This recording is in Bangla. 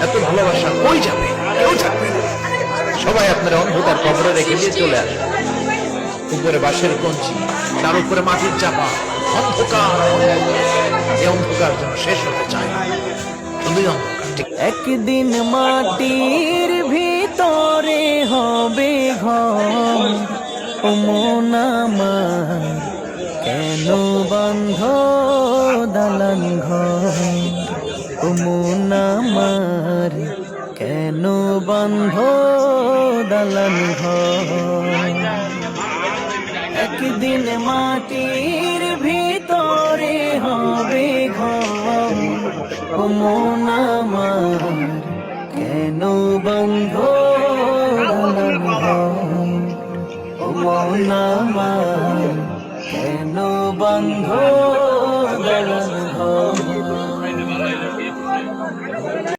এত ভালোবাসা কই যাবে? কেউ থাকবে না। সবাই আপনার অন্ধকার কবরে রেখে দিয়ে চলে আসবে। উপরে বাঁশের কঞ্চি, তার উপরে মাটির চাপা, অন্ধকার। এই অন্ধকার যেন শেষ হতে চায় না, শুধুই অন্ধকার। ঠিক একদিন মাটির ভিতরে হবে ঘর, ও মন আমার কেন বন্ধ দালান ঘর, ও মন আমার কেন বন্ধ দালান ঘর। একদিন মাটির ভিতরে হবে ঘর, ও মন আমার